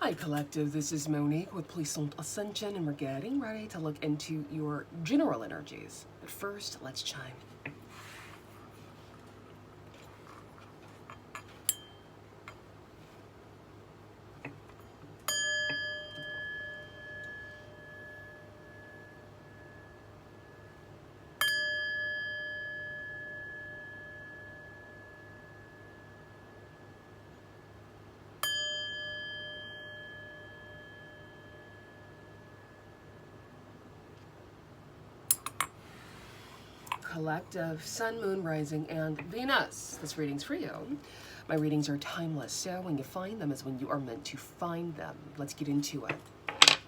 Hi Collective, this is Monique with Puissant Ascension, and we're getting ready to look into your general energies. But first, let's chime. Collective, Sun, Moon, Rising, and Venus. This reading's for you. My readings are timeless, so when you find them is when you are meant to find them. Let's get into it.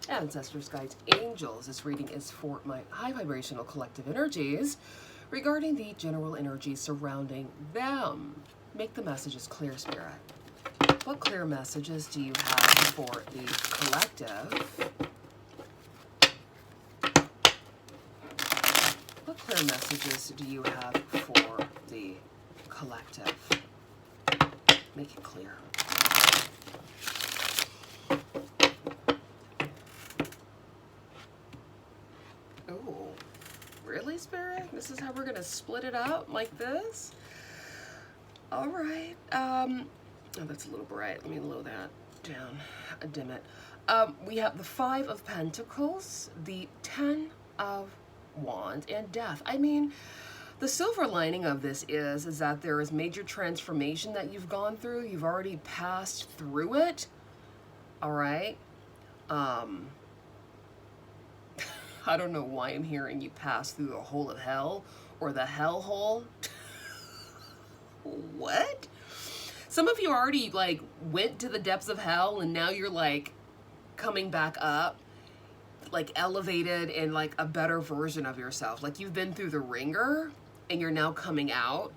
Ancestors, guides, angels. This reading is for my high vibrational collective energies regarding the general energies surrounding them. Make the messages clear, Spirit. What clear messages do you have for the collective? What clear messages do you have for the collective? Make it clear. Oh, really, Spirit? This is how we're going to split it up like this? All right. Oh, that's a little bright. Let me lower that down, dim it. We have the Five of Pentacles, the Ten of Wands, and Death. I mean, the silver lining of this is that there is major transformation that you've gone through. You've already passed through it. All right. I don't know why I'm hearing you pass through the hole of hell or the hell hole. What? Some of you already like went to the depths of hell and now you're like coming back up, like elevated and like a better version of yourself. Like you've been through the ringer and you're now coming out,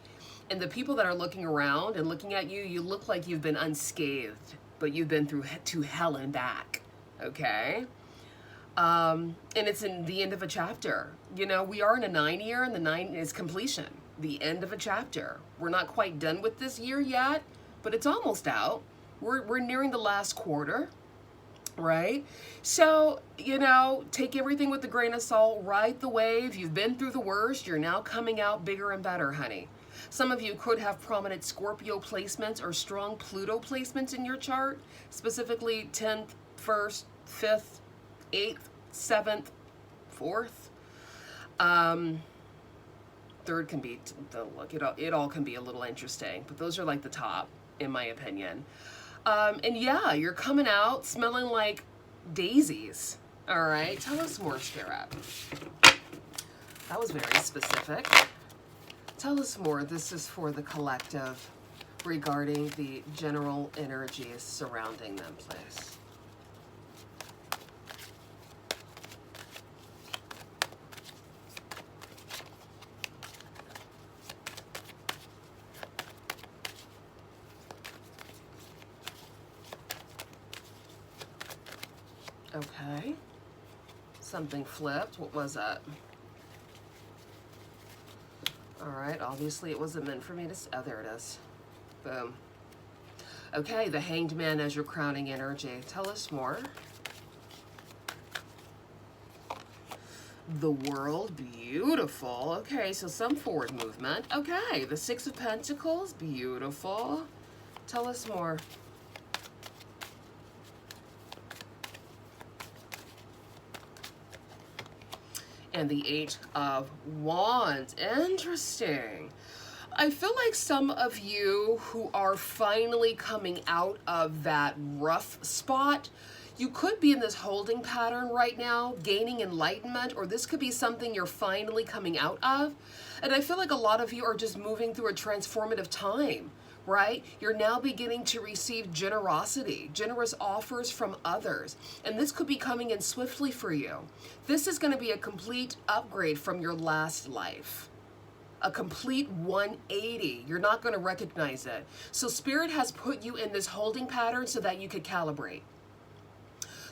and the people that are looking around and looking at you, you look like you've been unscathed, but you've been through to hell and back. Okay. And it's in the end of a chapter. You know, we are in a 9-year, and the 9 is completion, the end of a chapter. We're not quite done with this year yet, but it's almost out. We're nearing the last quarter. Right? So, you know, take everything with a grain of salt, ride the wave. You've been through the worst. You're now coming out bigger and better, honey. Some of you could have prominent Scorpio placements or strong Pluto placements in your chart, specifically 10th, 1st, 5th, 8th, 7th, 4th. 3rd can be, look, it all can be a little interesting, but those are like the top, in my opinion. And yeah, you're coming out smelling like daisies. All right, tell us more, Spirit. That was very specific. Tell us more. This is for the collective regarding the general energies surrounding them, please. Okay, something flipped. What was that? All right, obviously it wasn't meant for me to, oh, there it is. Boom. Okay, the Hanged Man as your crowning energy. Tell us more. The World, beautiful. Okay, so some forward movement. Okay, the Six of Pentacles, beautiful. Tell us more. And the Eight of Wands. Interesting. I feel like some of you who are finally coming out of that rough spot, you could be in this holding pattern right now, gaining enlightenment, or this could be something you're finally coming out of. And I feel like a lot of you are just moving through a transformative time, right? You're now beginning to receive generosity, generous offers from others. And this could be coming in swiftly for you. This is going to be a complete upgrade from your last life. A complete 180. You're not going to recognize it. So Spirit has put you in this holding pattern so that you could calibrate.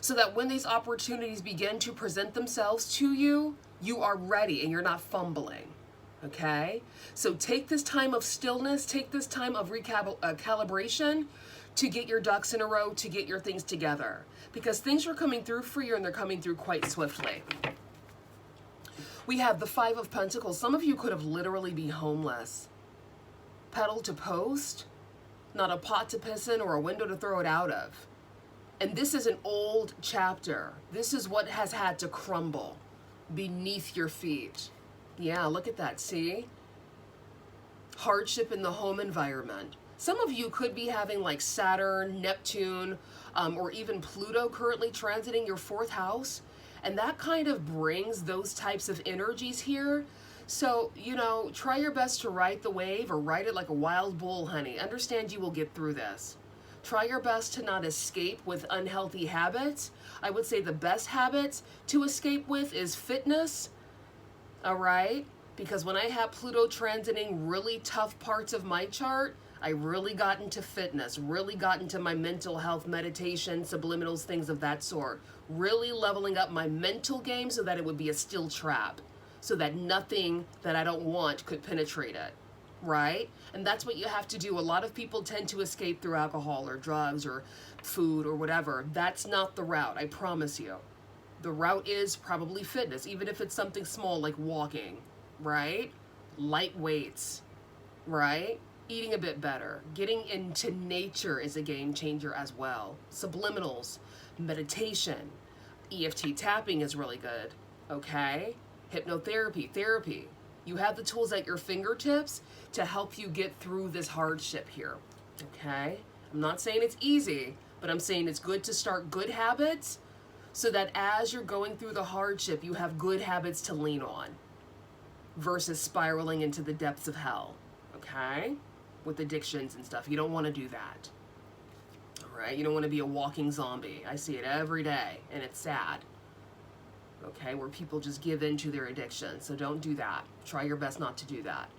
So that when these opportunities begin to present themselves to you, you are ready and you're not fumbling. Okay? So take this time of stillness, take this time of recalibration to get your ducks in a row, to get your things together. Because things are coming through for you and they're coming through quite swiftly. We have the Five of Pentacles. Some of you could have literally been homeless. Pedal to post, not a pot to piss in or a window to throw it out of. And this is an old chapter. This is what has had to crumble beneath your feet. Yeah, look at that, see? Hardship in the home environment. Some of you could be having like Saturn, Neptune, or even Pluto currently transiting your 4th house. And that kind of brings those types of energies here. So, you know, try your best to ride the wave or ride it like a wild bull, honey. Understand you will get through this. Try your best to not escape with unhealthy habits. I would say the best habits to escape with is fitness, all right? Because when I had Pluto transiting really tough parts of my chart, I really got into fitness, really got into my mental health, meditation, subliminals, things of that sort. Really leveling up my mental game so that it would be a steel trap, so that nothing that I don't want could penetrate it, right? And that's what you have to do. A lot of people tend to escape through alcohol or drugs or food or whatever. That's not the route, I promise you. The route is probably fitness, even if it's something small like walking, right? Light weights, right? Eating a bit better. Getting into nature is a game changer as well. Subliminals, meditation, EFT tapping is really good, okay? Hypnotherapy, therapy. You have the tools at your fingertips to help you get through this hardship here, okay? I'm not saying it's easy, but I'm saying it's good to start good habits so that as you're going through the hardship, you have good habits to lean on versus spiraling into the depths of hell, okay? With addictions and stuff. You don't want to do that, all right? You don't want to be a walking zombie. I see it every day, and it's sad, okay, where people just give in to their addiction. So don't do that. Try your best not to do that.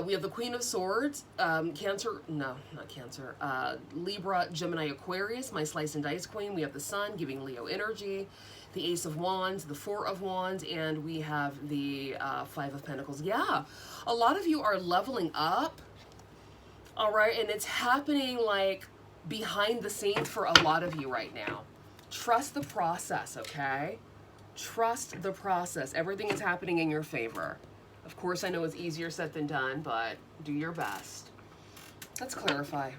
We have the Queen of Swords, Cancer, no, not Cancer, Libra, Gemini, Aquarius, my slice and dice queen. We have the Sun giving Leo energy, the Ace of Wands, the Four of Wands, and we have the Five of Pentacles. Yeah, a lot of you are leveling up, all right, and it's happening like behind the scenes for a lot of you right now. Trust the process, okay? Trust the process. Everything is happening in your favor. Of course, I know it's easier said than done, but do your best. Let's clarify.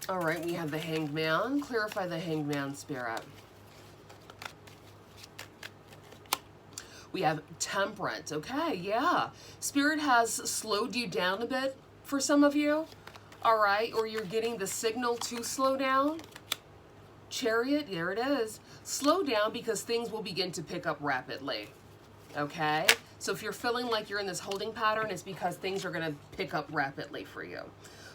All right, we have the Hanged Man. Clarify the Hanged Man spirit. We have Temperance. Okay, yeah. Spirit has slowed you down a bit for some of you. All right, or you're getting the signal to slow down. Chariot, there it is. Slow down because things will begin to pick up rapidly. Okay? So if you're feeling like you're in this holding pattern, it's because things are going to pick up rapidly for you.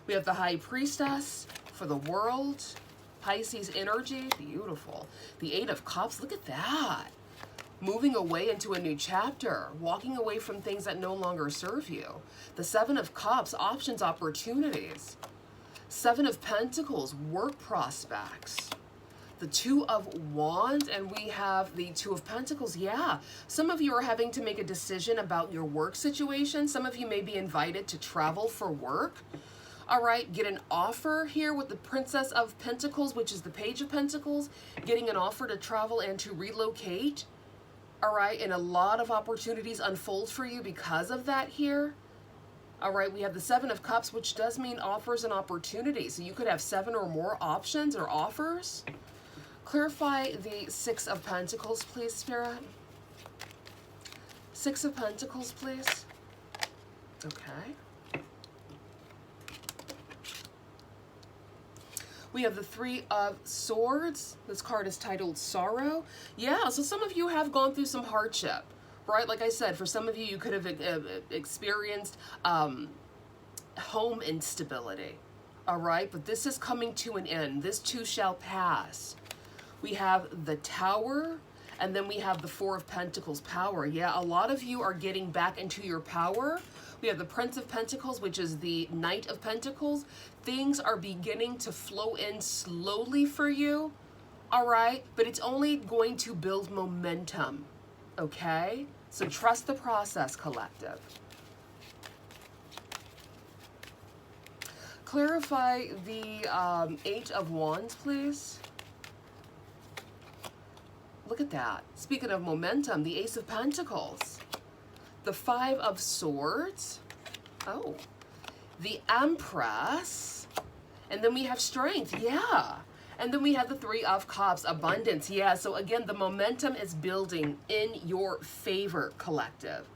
We have the High Priestess for the World. Pisces energy, beautiful. The Eight of Cups, look at that. Moving away into a new chapter, walking away from things that no longer serve you. The Seven of Cups, options, opportunities. Seven of Pentacles, work prospects. The Two of Wands, and we have the Two of Pentacles. Yeah, some of you are having to make a decision about your work situation. Some of you may be invited to travel for work. All right, get an offer here with the Princess of Pentacles, which is the Page of Pentacles, getting an offer to travel and to relocate. All right, and a lot of opportunities unfold for you because of that here. All right, we have the Seven of Cups, which does mean offers and opportunities. So you could have 7 or more options or offers. Clarify the Six of Pentacles, please, Spirit. Six of Pentacles, please. Okay. We have the Three of Swords. This card is titled Sorrow. Yeah, so some of you have gone through some hardship, right? Like I said, for some of you, you could have experienced home instability, all right? But this is coming to an end. This too shall pass. We have the Tower, and then we have the Four of Pentacles, power. Yeah, a lot of you are getting back into your power. We We have the Prince of Pentacles, which is the Knight of Pentacles. Things are beginning to flow in slowly for you, all right? But it's only going to build momentum, okay? So trust the process, collective. Clarify the Eight of Wands, please. Look at that. Speaking of momentum, the Ace of Pentacles. The Five of Swords. Oh. The Empress. And then we have Strength. Yeah. And then we have the Three of Cups. Abundance. Yeah. So again, the momentum is building in your favor, collective.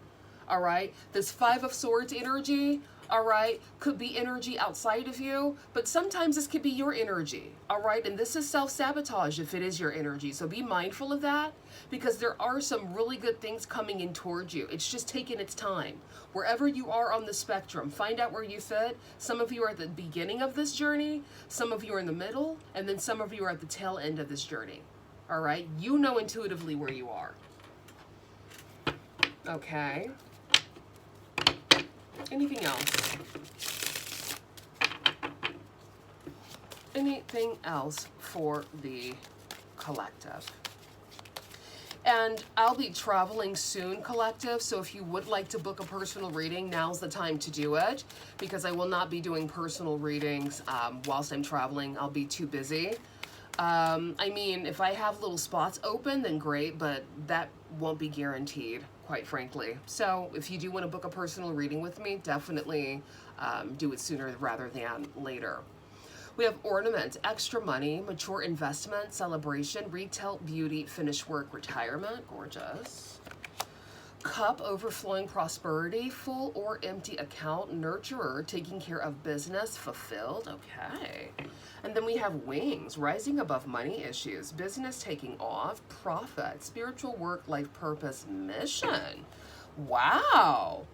All right. This Five of Swords energy, all right, could be energy outside of you, but sometimes this could be your energy, all right? And this is self-sabotage if it is your energy. So be mindful of that, because there are some really good things coming in towards you. It's just taking its time. Wherever you are on the spectrum, find out where you fit. Some of you are at the beginning of this journey, some of you are in the middle, and then some of you are at the tail end of this journey, all right? You know intuitively where you are. Okay. Anything else? Anything else for the collective? And I'll be traveling soon, collective, so if you would like to book a personal reading, now's the time to do it, because I will not be doing personal readings whilst I'm traveling. I'll be too busy. I mean, if I have little spots open, then great, but that won't be guaranteed, quite frankly. So if you do want to book a personal reading with me, definitely do it sooner rather than later. We have ornament, extra money, mature investment, celebration, retail, beauty, finished work, retirement. Gorgeous. Cup, overflowing prosperity, full or empty account, nurturer, taking care of business, fulfilled. Okay. And then we have wings, rising above money issues, business taking off, profit, spiritual work, life purpose, mission. Wow.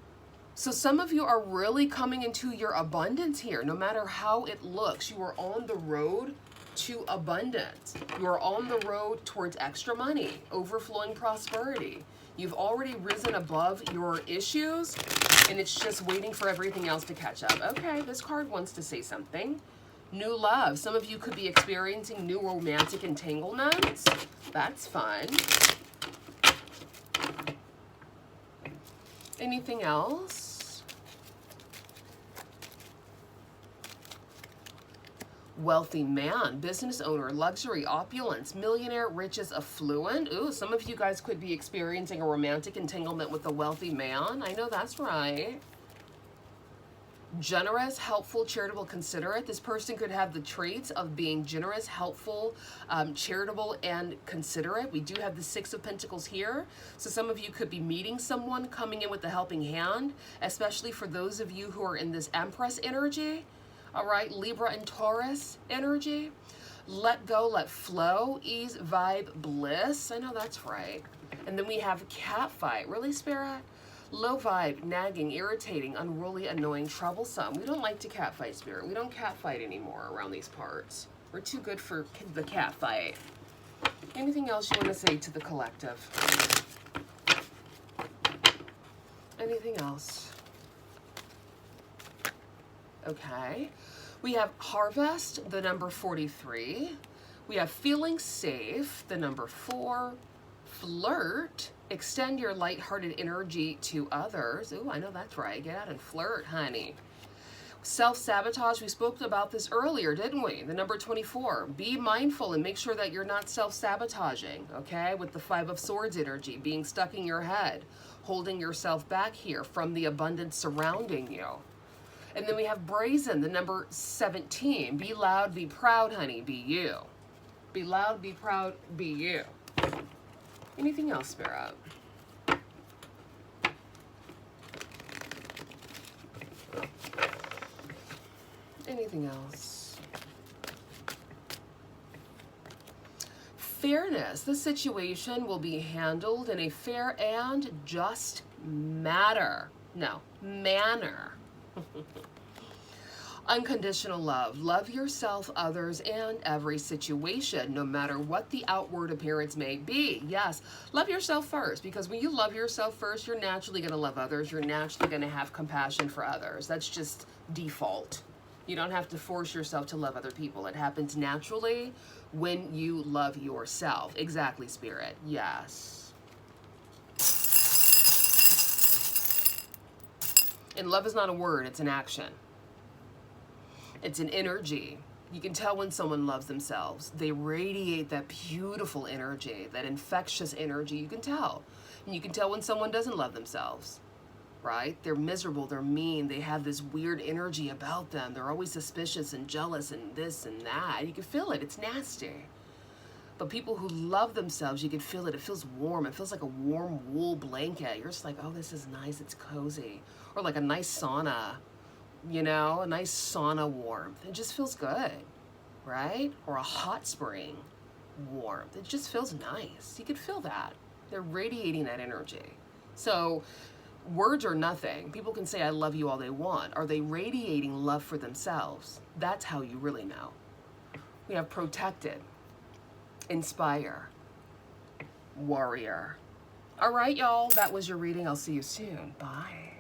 So some of you are really coming into your abundance here, no matter how it looks. You are on the road to abundance. You are on the road towards extra money, overflowing prosperity. You've already risen above your issues, and it's just waiting for everything else to catch up. Okay, this card wants to say something. New love. Some of you could be experiencing new romantic entanglements. That's fun. Anything else? Wealthy man, business owner, luxury, opulence, millionaire, riches, affluent. Ooh, some of you guys could be experiencing a romantic entanglement with a wealthy man. I know that's right. Generous, helpful, charitable, considerate. This person could have the traits of being generous, helpful, charitable, and considerate. We do have the Six of Pentacles here. So some of you could be meeting someone, coming in with a helping hand, especially for those of you who are in this Empress energy. All right, Libra and Taurus energy. Let go, let flow, ease, vibe, bliss. I know that's right. And then we have cat fight. Really, Spirit? Low vibe, nagging, irritating, unruly, annoying, troublesome. We don't like to catfight, Spirit. We don't catfight anymore around these parts. We're too good for the catfight. Anything else you want to say to the collective? Anything else? Okay. We have harvest, the number 43. We have feeling safe, the number 4. Flirt, extend your lighthearted energy to others. Ooh, I know that's right. Get out and flirt, honey. Self-sabotage, we spoke about this earlier, didn't we? The number 24. Be mindful and make sure that you're not self-sabotaging, okay? With the Five of Swords energy, being stuck in your head, holding yourself back here from the abundance surrounding you. And then we have brazen, the number 17. Be loud, be proud, honey, be you. Be loud, be proud, be you. Anything else, Spirit? Anything else? Fairness. The situation will be handled in a fair and just manner. Unconditional love. Love yourself, others, and every situation, no matter what the outward appearance may be. Yes, love yourself first, because when you love yourself first, you're naturally going to love others. You're naturally going to have compassion for others. That's just default. You don't have to force yourself to love other people. It happens naturally when you love yourself. Exactly, Spirit. Yes. And love is not a word, it's an action. It's an energy. You can tell when someone loves themselves. They radiate that beautiful energy, that infectious energy. You can tell. And you can tell when someone doesn't love themselves, right? They're miserable, they're mean, they have this weird energy about them. They're always suspicious and jealous and this and that. You can feel it. It's nasty. But people who love themselves, you can feel it. It feels warm. It feels like a warm wool blanket. You're just like, oh, this is nice. It's cozy. Or like a nice sauna, you know, a nice sauna warmth. It just feels good, right? Or a hot spring warmth. It just feels nice. You can feel that. They're radiating that energy. So words are nothing. People can say, I love you all they want. Are they radiating love for themselves? That's how you really know. We have protected, inspire, warrior. All right, y'all, that was your reading. I'll see you soon. Bye.